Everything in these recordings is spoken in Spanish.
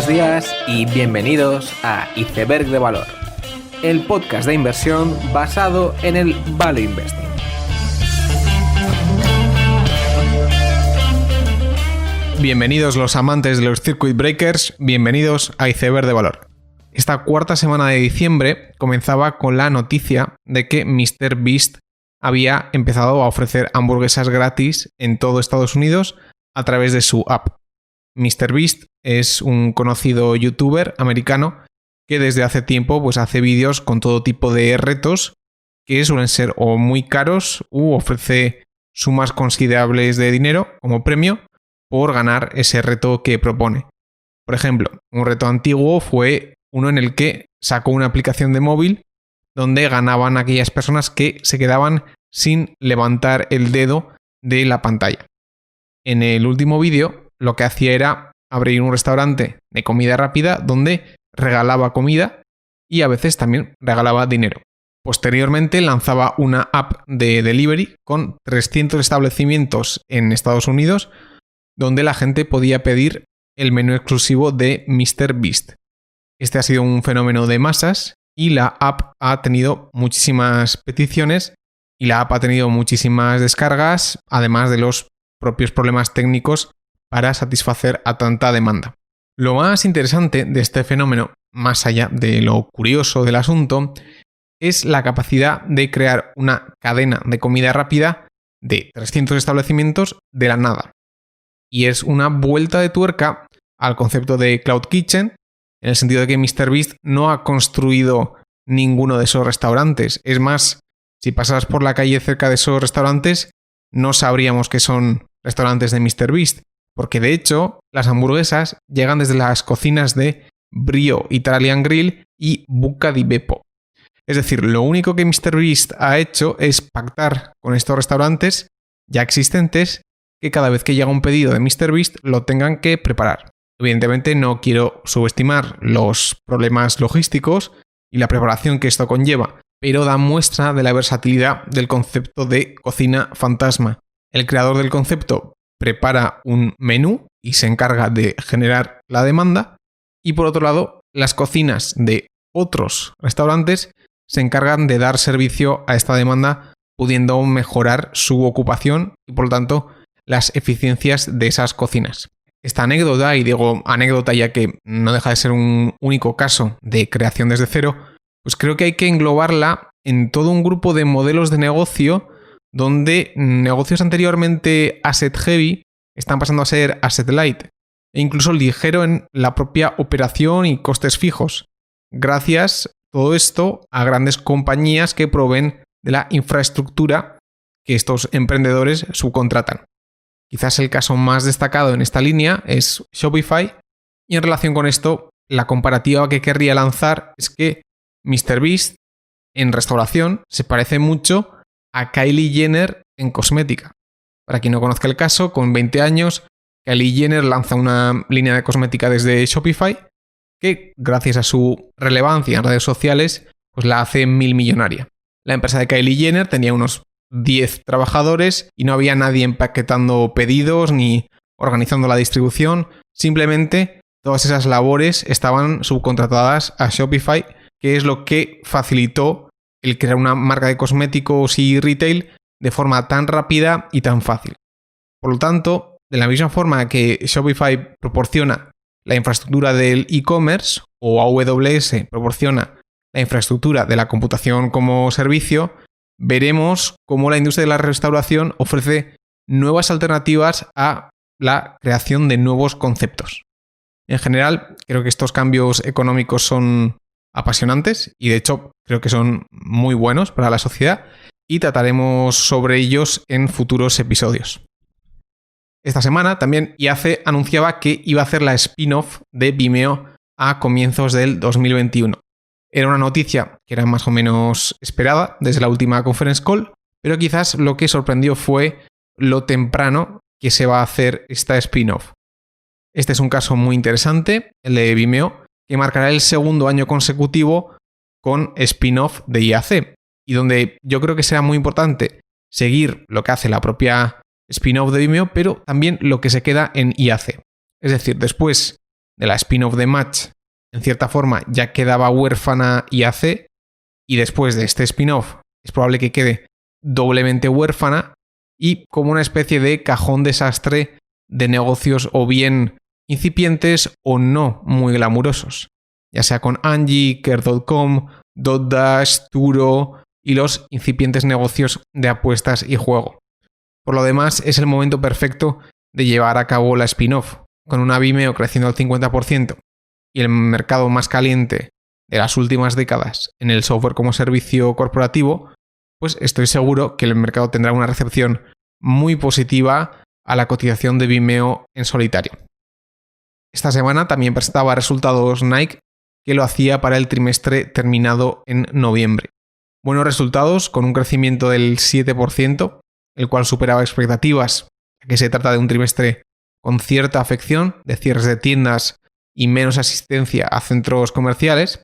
Buenos días y bienvenidos a Iceberg de Valor, el podcast de inversión basado en el Value Investing. Bienvenidos los amantes de los Circuit Breakers, bienvenidos a Iceberg de Valor. Esta cuarta semana de diciembre comenzaba con la noticia de que MrBeast había empezado a ofrecer hamburguesas gratis en todo Estados Unidos a través de su app. MrBeast es un conocido youtuber americano que desde hace tiempo hace vídeos con todo tipo de retos que suelen ser o muy caros u ofrece sumas considerables de dinero como premio por ganar ese reto que propone. Por ejemplo, un reto antiguo fue uno en el que sacó una aplicación de móvil donde ganaban aquellas personas que se quedaban sin levantar el dedo de la pantalla. En el último vídeo lo que hacía era abrir un restaurante de comida rápida donde regalaba comida y a veces también regalaba dinero. Posteriormente lanzaba una app de delivery con 300 establecimientos en Estados Unidos donde la gente podía pedir el menú exclusivo de MrBeast. Este ha sido un fenómeno de masas y la app ha tenido muchísimas peticiones y la app ha tenido muchísimas descargas, además de los propios problemas técnicos para satisfacer a tanta demanda. Lo más interesante de este fenómeno, más allá de lo curioso del asunto, es la capacidad de crear una cadena de comida rápida de 300 establecimientos de la nada. Y es una vuelta de tuerca al concepto de Cloud Kitchen, en el sentido de que MrBeast no ha construido ninguno de esos restaurantes. Es más, si pasas por la calle cerca de esos restaurantes, no sabríamos que son restaurantes de MrBeast, porque de hecho las hamburguesas llegan desde las cocinas de Brio Italian Grill y Buca di Beppo. Es decir, lo único que MrBeast ha hecho es pactar con estos restaurantes ya existentes que cada vez que llega un pedido de MrBeast lo tengan que preparar. Evidentemente no quiero subestimar los problemas logísticos y la preparación que esto conlleva, pero da muestra de la versatilidad del concepto de cocina fantasma. El creador del concepto prepara un menú y se encarga de generar la demanda, y por otro lado, las cocinas de otros restaurantes se encargan de dar servicio a esta demanda, pudiendo mejorar su ocupación y por lo tanto las eficiencias de esas cocinas. Esta anécdota, y digo anécdota ya que no deja de ser un único caso de creación desde cero, pues creo que hay que englobarla en todo un grupo de modelos de negocio donde negocios anteriormente asset heavy están pasando a ser asset light e incluso ligero en la propia operación y costes fijos. Gracias todo esto a grandes compañías que proveen de la infraestructura que estos emprendedores subcontratan. Quizás el caso más destacado en esta línea es Shopify, y en relación con esto, la comparativa que querría lanzar es que MrBeast en restauración se parece mucho a Kylie Jenner en cosmética. Para quien no conozca el caso, con 20 años, Kylie Jenner lanza una línea de cosmética desde Shopify que, gracias a su relevancia en redes sociales, pues la hace millonaria. La empresa de Kylie Jenner tenía unos 10 trabajadores y no había nadie empaquetando pedidos ni organizando la distribución. Simplemente todas esas labores estaban subcontratadas a Shopify, que es lo que facilitó el crear una marca de cosméticos y retail de forma tan rápida y tan fácil. Por lo tanto, de la misma forma que Shopify proporciona la infraestructura del e-commerce o AWS proporciona la infraestructura de la computación como servicio, veremos cómo la industria de la restauración ofrece nuevas alternativas a la creación de nuevos conceptos. En general, creo que estos cambios económicos son apasionantes y de hecho creo que son muy buenos para la sociedad y trataremos sobre ellos en futuros episodios. Esta semana también IAC anunciaba que iba a hacer la spin-off de Vimeo a comienzos del 2021. Era una noticia que era más o menos esperada desde la última conference call, pero quizás lo que sorprendió fue lo temprano que se va a hacer esta spin-off. Este es un caso muy interesante, el de Vimeo, que marcará el segundo año consecutivo con spin-off de IAC, y donde yo creo que será muy importante seguir lo que hace la propia spin-off de Vimeo, pero también lo que se queda en IAC. Es decir, después de la spin-off de Match, en cierta forma ya quedaba huérfana IAC, y después de este spin-off es probable que quede doblemente huérfana y como una especie de cajón desastre de negocios o bien incipientes o no muy glamurosos, ya sea con Angie, Care.com, Dotdash, Turo y los incipientes negocios de apuestas y juego. Por lo demás, es el momento perfecto de llevar a cabo la spin-off, con una Vimeo creciendo al 50% y el mercado más caliente de las últimas décadas en el software como servicio corporativo, pues estoy seguro que el mercado tendrá una recepción muy positiva a la cotización de Vimeo en solitario. Esta semana también presentaba resultados Nike, que lo hacía para el trimestre terminado en noviembre. Buenos resultados con un crecimiento del 7%, el cual superaba expectativas, ya que se trata de un trimestre con cierta afección de cierres de tiendas y menos asistencia a centros comerciales.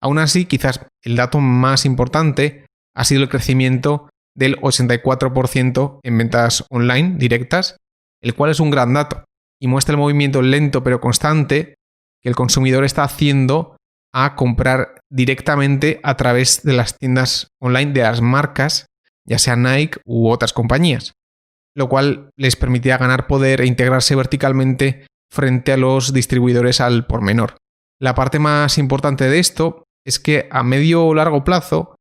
Aún así, quizás el dato más importante ha sido el crecimiento del 84% en ventas online directas, el cual es un gran dato y muestra el movimiento lento pero constante que el consumidor está haciendo a comprar directamente a través de las tiendas online de las marcas, ya sea Nike u otras compañías, lo cual les permitía ganar poder e integrarse verticalmente frente a los distribuidores al por menor. La parte más importante de esto es que a medio o largo plazo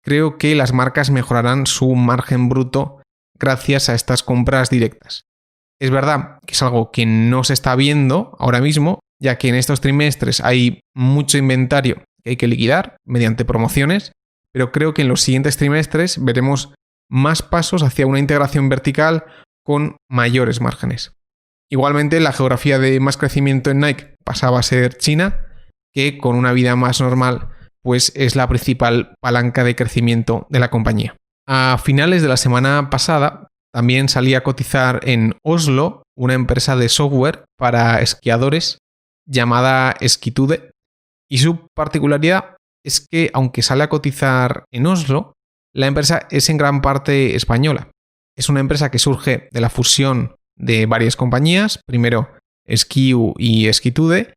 creo que las marcas mejorarán su margen bruto gracias a estas compras directas. Es verdad que es algo que no se está viendo ahora mismo, ya que en estos trimestres hay mucho inventario que hay que liquidar mediante promociones, pero creo que en los siguientes trimestres veremos más pasos hacia una integración vertical con mayores márgenes. Igualmente, la geografía de más crecimiento en Nike pasaba a ser China, que con una vida más normal pues es la principal palanca de crecimiento de la compañía. A finales de la semana pasada también salía a cotizar en Oslo una empresa de software para esquiadores llamada Skitude, y su particularidad es que aunque sale a cotizar en Oslo, la empresa es en gran parte española. Es una empresa que surge de la fusión de varias compañías, primero Skiu y Skitude,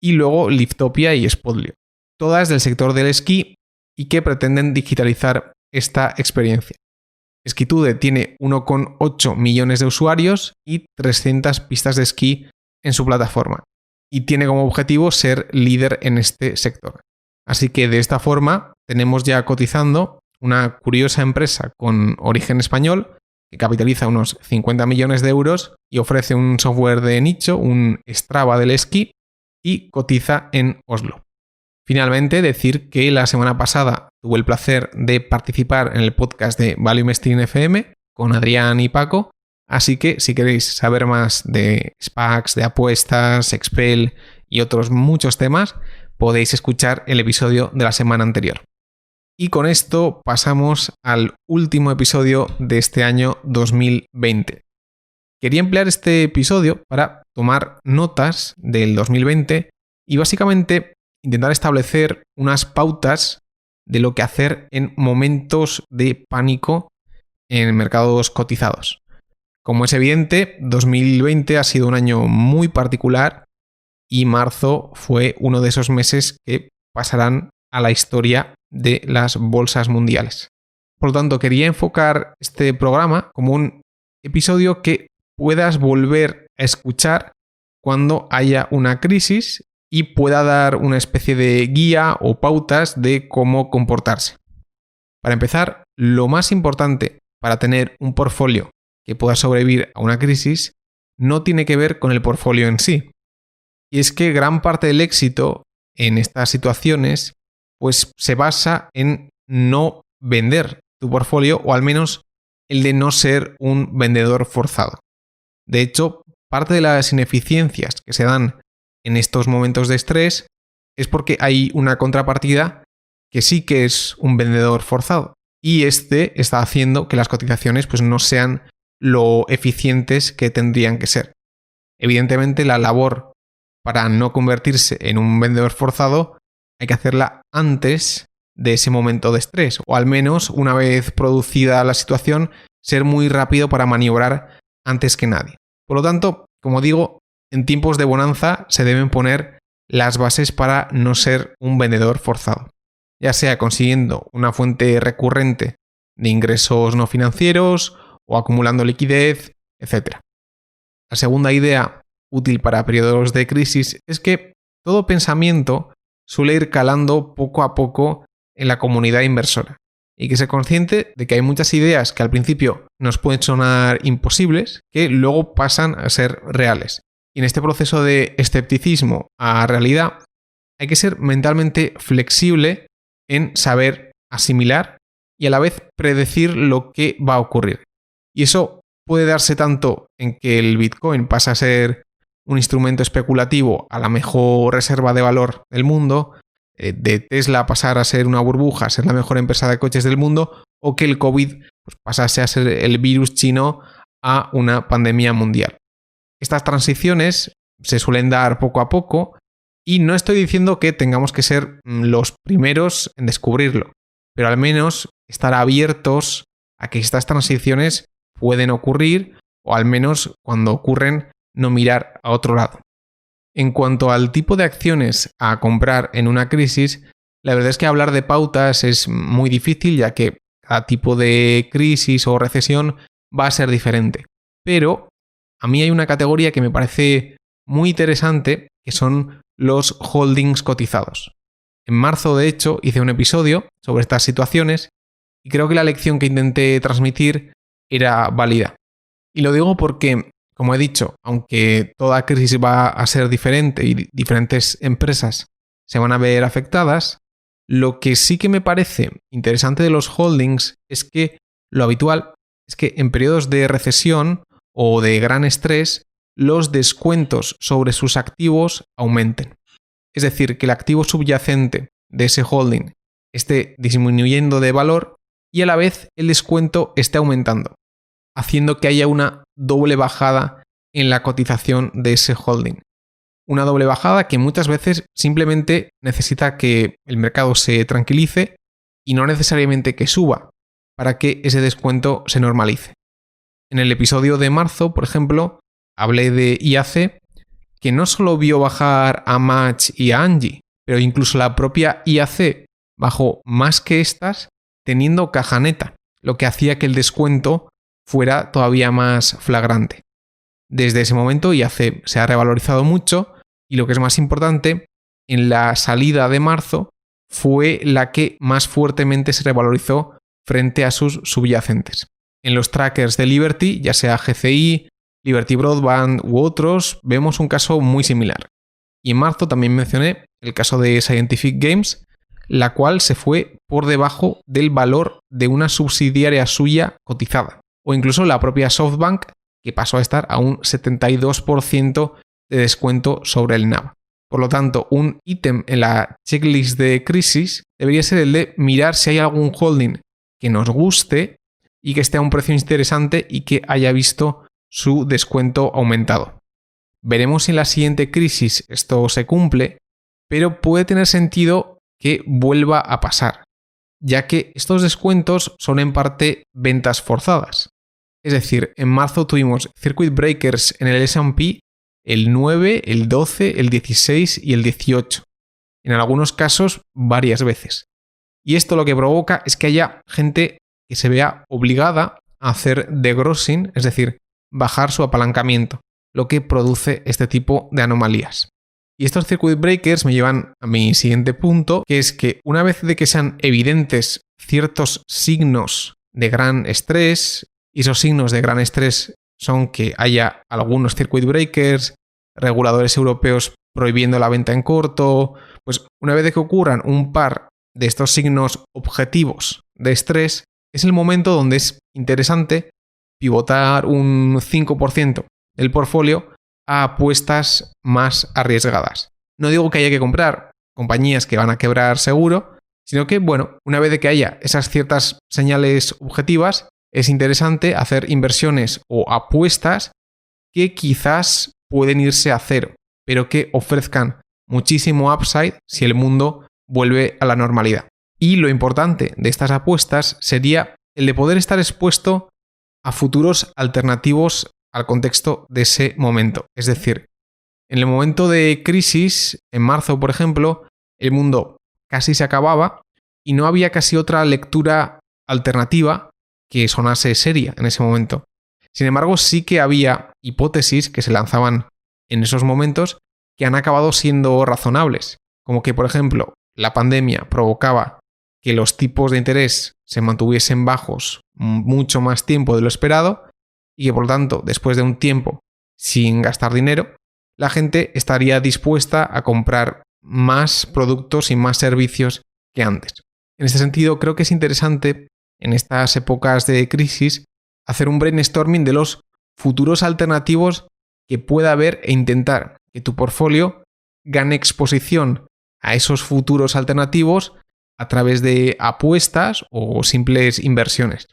y luego Liftopia y Spotlio, todas del sector del esquí y que pretenden digitalizar esta experiencia. Skitude tiene 1,8 millones de usuarios y 300 pistas de esquí en su plataforma y tiene como objetivo ser líder en este sector. Así que de esta forma tenemos ya cotizando una curiosa empresa con origen español que capitaliza unos 50 millones de euros y ofrece un software de nicho, un Strava del esquí, y cotiza en Oslo. Finalmente, decir que la semana pasada tuve el placer de participar en el podcast de Value Investing FM con Adrián y Paco, así que si queréis saber más de SPACs, de apuestas, Expel y otros muchos temas, podéis escuchar el episodio de la semana anterior. Y con esto pasamos al último episodio de este año 2020. Quería emplear este episodio para tomar notas del 2020 y básicamente intentar establecer unas pautas de lo que hacer en momentos de pánico en mercados cotizados. Como es evidente, 2020 ha sido un año muy particular y marzo fue uno de esos meses que pasarán a la historia de las bolsas mundiales. Por lo tanto, quería enfocar este programa como un episodio que puedas volver a escuchar cuando haya una crisis y pueda dar una especie de guía o pautas de cómo comportarse. Para empezar, lo más importante para tener un portfolio que pueda sobrevivir a una crisis no tiene que ver con el portfolio en sí. Y es que gran parte del éxito en estas situaciones pues se basa en no vender tu portfolio, o al menos el de no ser un vendedor forzado. De hecho, parte de las ineficiencias que se dan en estos momentos de estrés es porque hay una contrapartida que sí que es un vendedor forzado y este está haciendo que las cotizaciones pues no sean lo eficientes que tendrían que ser. Evidentemente, la labor para no convertirse en un vendedor forzado hay que hacerla antes de ese momento de estrés, o al menos una vez producida la situación, ser muy rápido para maniobrar antes que nadie. Por lo tanto, como digo, en tiempos de bonanza se deben poner las bases para no ser un vendedor forzado, ya sea consiguiendo una fuente recurrente de ingresos no financieros o acumulando liquidez, etc. La segunda idea útil para periodos de crisis es que todo pensamiento suele ir calando poco a poco en la comunidad inversora y que se consciente de que hay muchas ideas que al principio nos pueden sonar imposibles que luego pasan a ser reales. Y en este proceso de escepticismo a realidad hay que ser mentalmente flexible en saber asimilar y a la vez predecir lo que va a ocurrir. Y eso puede darse tanto en que el Bitcoin pasa a ser un instrumento especulativo a la mejor reserva de valor del mundo, de Tesla pasar a ser una burbuja, ser la mejor empresa de coches del mundo, o que el COVID pasase a ser el virus chino a una pandemia mundial. Estas transiciones se suelen dar poco a poco y no estoy diciendo que tengamos que ser los primeros en descubrirlo, pero al menos estar abiertos a que estas transiciones pueden ocurrir o al menos cuando ocurren no mirar a otro lado. En cuanto al tipo de acciones a comprar en una crisis, la verdad es que hablar de pautas es muy difícil ya que cada tipo de crisis o recesión va a ser diferente. Pero a mí hay una categoría que me parece muy interesante que son los holdings cotizados. En marzo, de hecho, hice un episodio sobre estas situaciones y creo que la lección que intenté transmitir era válida. Y lo digo porque, como he dicho, aunque toda crisis va a ser diferente y diferentes empresas se van a ver afectadas, lo que sí que me parece interesante de los holdings es que lo habitual es que en periodos de recesión o de gran estrés, los descuentos sobre sus activos aumenten. Es decir, que el activo subyacente de ese holding esté disminuyendo de valor y a la vez el descuento esté aumentando, haciendo que haya una doble bajada en la cotización de ese holding. Una doble bajada que muchas veces simplemente necesita que el mercado se tranquilice y no necesariamente que suba para que ese descuento se normalice. En el episodio de marzo, por ejemplo, hablé de IAC, que no solo vio bajar a Match y a Angie, pero incluso la propia IAC bajó más que estas teniendo caja neta, lo que hacía que el descuento fuera todavía más flagrante. Desde ese momento IAC se ha revalorizado mucho y lo que es más importante, en la salida de marzo fue la que más fuertemente se revalorizó frente a sus subyacentes. En los trackers de Liberty, ya sea GCI, Liberty Broadband u otros, vemos un caso muy similar. Y en marzo también mencioné el caso de Scientific Games, la cual se fue por debajo del valor de una subsidiaria suya cotizada. O incluso la propia SoftBank, que pasó a estar a un 72% de descuento sobre el NAV. Por lo tanto, un ítem en la checklist de crisis debería ser el de mirar si hay algún holding que nos guste y que esté a un precio interesante y que haya visto su descuento aumentado. Veremos si en la siguiente crisis esto se cumple, pero puede tener sentido que vuelva a pasar, ya que estos descuentos son en parte ventas forzadas. Es decir, en marzo tuvimos circuit breakers en el S&P el 9, el 12, el 16 y el 18. En algunos casos, varias veces. Y esto lo que provoca es que haya gente que se vea obligada a hacer degrossing, es decir, bajar su apalancamiento, lo que produce este tipo de anomalías. Y estos circuit breakers me llevan a mi siguiente punto, que es que una vez de que sean evidentes ciertos signos de gran estrés, y esos signos de gran estrés son que haya algunos circuit breakers, reguladores europeos prohibiendo la venta en corto, pues una vez de que ocurran un par de estos signos objetivos de estrés, es el momento donde es interesante pivotar un 5% del portfolio a apuestas más arriesgadas. No digo que haya que comprar compañías que van a quebrar seguro, sino que, bueno, una vez de que haya esas ciertas señales objetivas, es interesante hacer inversiones o apuestas que quizás pueden irse a cero, pero que ofrezcan muchísimo upside si el mundo vuelve a la normalidad. Y lo importante de estas apuestas sería el de poder estar expuesto a futuros alternativos al contexto de ese momento. Es decir, En el momento de crisis, en marzo, por ejemplo, el mundo casi se acababa y no había casi otra lectura alternativa que sonase seria en ese momento. Sin embargo, sí que había hipótesis que se lanzaban en esos momentos que han acabado siendo razonables, como que, por ejemplo, la pandemia provocaba que los tipos de interés se mantuviesen bajos mucho más tiempo de lo esperado y que, por lo tanto, después de un tiempo sin gastar dinero, la gente estaría dispuesta a comprar más productos y más servicios que antes. En este sentido, creo que es interesante, en estas épocas de crisis, hacer un brainstorming de los futuros alternativos que pueda haber e intentar que tu portfolio gane exposición a esos futuros alternativos a través de apuestas o simples inversiones.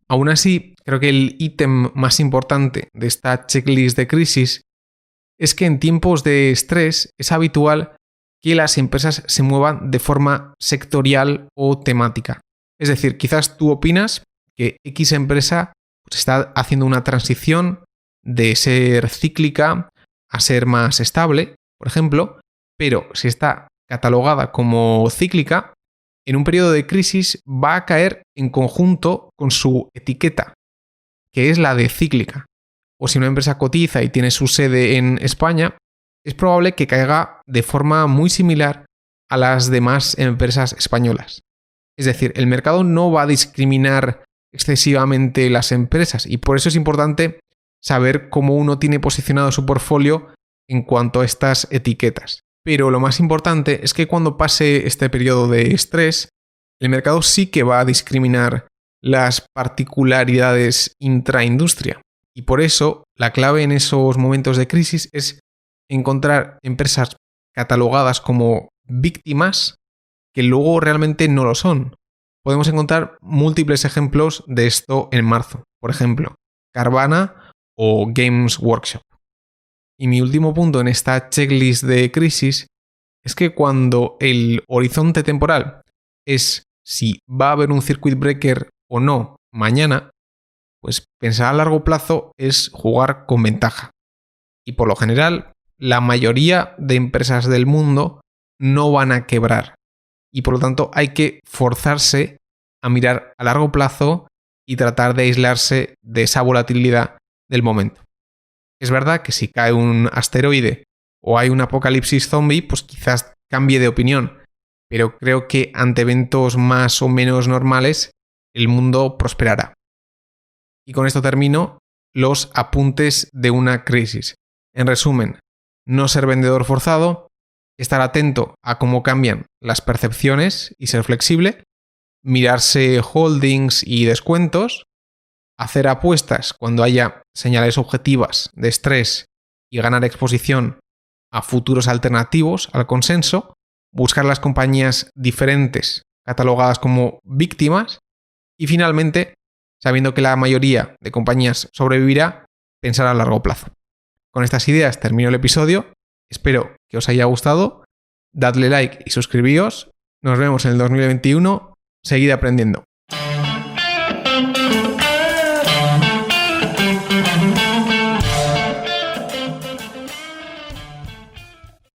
Aún así, creo que el ítem más importante de esta checklist de crisis es que en tiempos de estrés es habitual que las empresas se muevan de forma sectorial o temática. Es decir, quizás tú opinas que X empresa está haciendo una transición de ser cíclica a ser más estable, por ejemplo, pero si está catalogada como cíclica, en un periodo de crisis va a caer en conjunto con su etiqueta, que es la de cíclica. O si una empresa cotiza y tiene su sede en España, es probable que caiga de forma muy similar a las demás empresas españolas. Es decir, el mercado no va a discriminar excesivamente las empresas y por eso es importante saber cómo uno tiene posicionado su portfolio en cuanto a estas etiquetas. Pero lo más importante es que cuando pase este periodo de estrés, el mercado sí que va a discriminar las particularidades intraindustria. Y por eso la clave en esos momentos de crisis es encontrar empresas catalogadas como víctimas que luego realmente no lo son. Podemos encontrar múltiples ejemplos de esto en marzo. Por ejemplo, Carvana o Games Workshop. Y mi último punto en esta checklist de crisis es que cuando el horizonte temporal es si va a haber un circuit breaker o no mañana, pues pensar a largo plazo es jugar con ventaja. Y por lo general, la mayoría de empresas del mundo no van a quebrar. Y por lo tanto hay que forzarse a mirar a largo plazo y tratar de aislarse de esa volatilidad del momento. Es verdad que si cae un asteroide o hay un apocalipsis zombie, pues quizás cambie de opinión, pero creo que ante eventos más o menos normales, el mundo prosperará. Y con esto termino los apuntes de una crisis. En resumen, no ser vendedor forzado, estar atento a cómo cambian las percepciones y ser flexible, mirarse holdings y descuentos, hacer apuestas cuando haya señales objetivas de estrés y ganar exposición a futuros alternativos al consenso, buscar las compañías diferentes catalogadas como víctimas y finalmente, sabiendo que la mayoría de compañías sobrevivirá, pensar a largo plazo. Con estas ideas termino el episodio, espero que os haya gustado, dadle like y suscribíos, nos vemos en el 2021, seguid aprendiendo.